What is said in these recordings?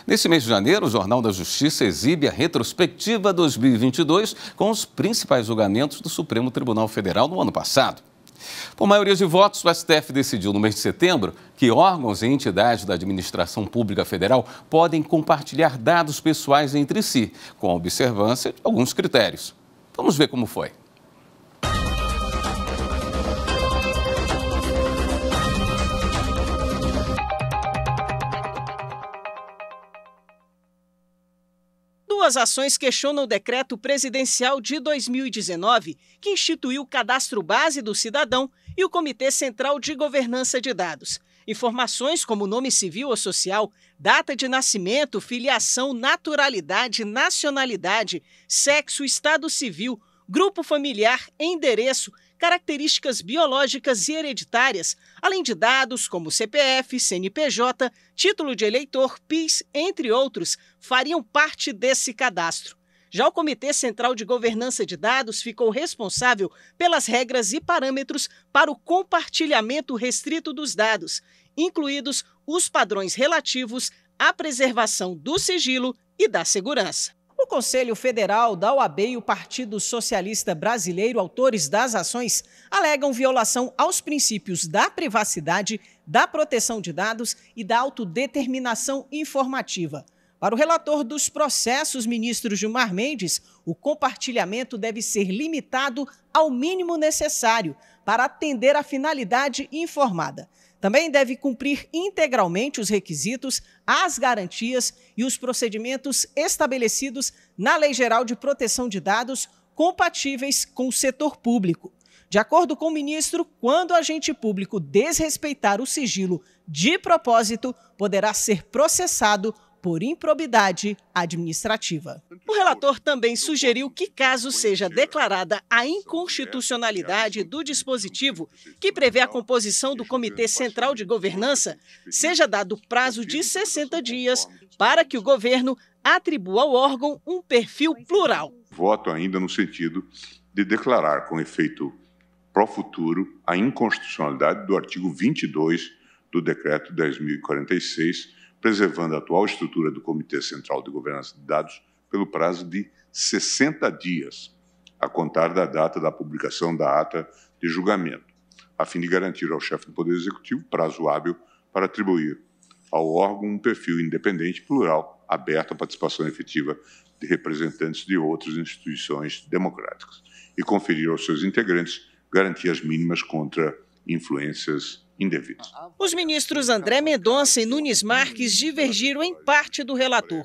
Nesse mês de janeiro, o Jornal da Justiça exibe a retrospectiva 2022 com os principais julgamentos do Supremo Tribunal Federal no ano passado. Por maioria de votos, o STF decidiu no mês de setembro que órgãos e entidades da administração pública federal podem compartilhar dados pessoais entre si, com a observância de alguns critérios. Vamos ver como foi. Duas ações questionam o decreto presidencial de 2019, que instituiu o Cadastro Base do Cidadão e o Comitê Central de Governança de Dados. Informações como nome civil ou social, data de nascimento, filiação, naturalidade, nacionalidade, sexo, estado civil, grupo familiar, endereço, características biológicas e hereditárias, além de dados como CPF, CNPJ, título de eleitor, PIS, entre outros, fariam parte desse cadastro. Já o Comitê Central de Governança de Dados ficou responsável pelas regras e parâmetros para o compartilhamento restrito dos dados, incluídos os padrões relativos à preservação do sigilo e da segurança. O Conselho Federal da OAB e o Partido Socialista Brasileiro, autores das ações, alegam violação aos princípios da privacidade, da proteção de dados e da autodeterminação informativa. Para o relator dos processos, ministro Gilmar Mendes, o compartilhamento deve ser limitado ao mínimo necessário para atender à finalidade informada. Também deve cumprir integralmente os requisitos, as garantias e os procedimentos estabelecidos na Lei Geral de Proteção de Dados compatíveis com o setor público. De acordo com o ministro, quando o agente público desrespeitar o sigilo de propósito, poderá ser processado por improbidade administrativa. O relator também sugeriu que, caso seja declarada a inconstitucionalidade do dispositivo que prevê a composição do Comitê Central de Governança, seja dado prazo de 60 dias para que o governo atribua ao órgão um perfil plural. Voto ainda no sentido de declarar com efeito pro futuro a inconstitucionalidade do artigo 22 do Decreto 10.046, preservando a atual estrutura do Comitê Central de Governança de Dados pelo prazo de 60 dias, a contar da data da publicação da ata de julgamento, a fim de garantir ao chefe do Poder Executivo prazo hábil para atribuir ao órgão um perfil independente, plural, aberto à participação efetiva de representantes de outras instituições democráticas e conferir aos seus integrantes garantias mínimas contra influências indevidas. Os ministros André Mendonça e Nunes Marques divergiram em parte do relator.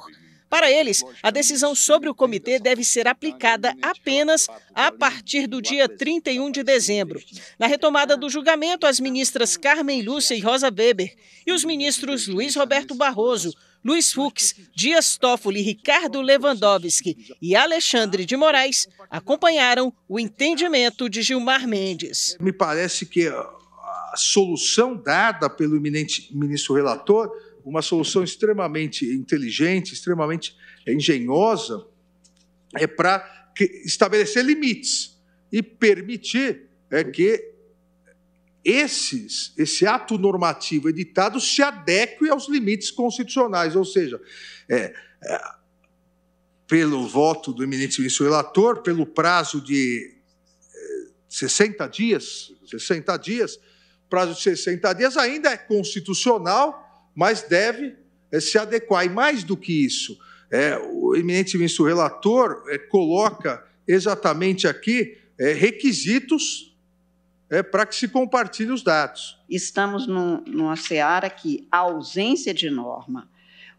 Para eles, a decisão sobre o comitê deve ser aplicada apenas a partir do dia 31 de dezembro. Na retomada do julgamento, as ministras Carmen Lúcia e Rosa Weber e os ministros Luiz Roberto Barroso, Luiz Fux, Dias Toffoli, Ricardo Lewandowski e Alexandre de Moraes acompanharam o entendimento de Gilmar Mendes. Me parece que a solução dada pelo eminente ministro relator, uma solução extremamente inteligente, extremamente engenhosa, é para estabelecer limites e permitir que esse ato normativo editado se adeque aos limites constitucionais, ou seja, pelo voto do eminente ministro relator, pelo prazo de 60 dias, prazo de 60 dias ainda é constitucional, mas deve se adequar. E mais do que isso, o eminente ministro relator coloca exatamente aqui requisitos para que se compartilhe os dados. Estamos numa seara que a ausência de norma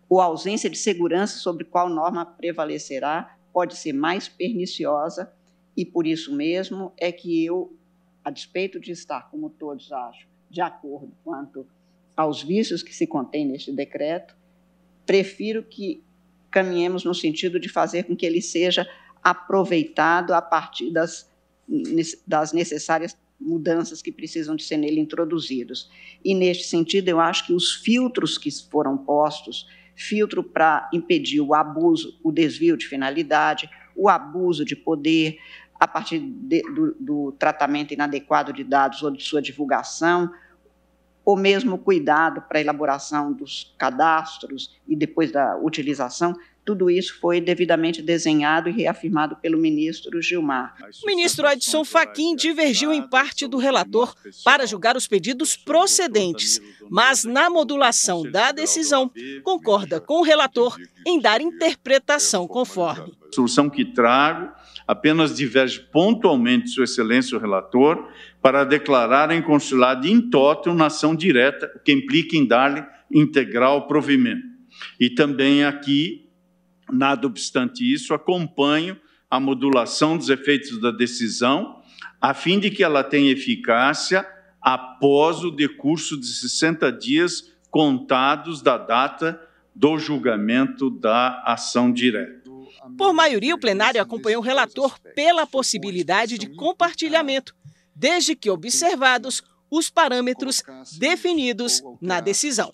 ou a ausência de segurança sobre qual norma prevalecerá pode ser mais perniciosa e, por isso mesmo, é que eu, a despeito de estar, como todos acham, de acordo quanto aos vícios que se contém neste decreto, prefiro que caminhemos no sentido de fazer com que ele seja aproveitado a partir das necessárias mudanças que precisam de ser nele introduzidos. E, neste sentido, eu acho que os filtros que foram postos, filtro para impedir o abuso, o desvio de finalidade, o abuso de poder, a partir do tratamento inadequado de dados ou de sua divulgação, ou mesmo cuidado para a elaboração dos cadastros e depois da utilização, tudo isso foi devidamente desenhado e reafirmado pelo ministro Gilmar. O ministro Edson Fachin divergiu em parte do relator para julgar os pedidos procedentes, mas na modulação da decisão concorda com o relator em dar interpretação conforme. A solução que trago apenas diverge pontualmente de Sua Excelência o relator para declarar a inconstitucionalidade in totum na ação direta, o que implica em dar-lhe integral provimento. E também aqui, nada obstante isso, acompanho a modulação dos efeitos da decisão, a fim de que ela tenha eficácia após o decurso de 60 dias contados da data do julgamento da ação direta. Por maioria, o plenário acompanhou o relator pela possibilidade de compartilhamento, desde que observados os parâmetros definidos na decisão.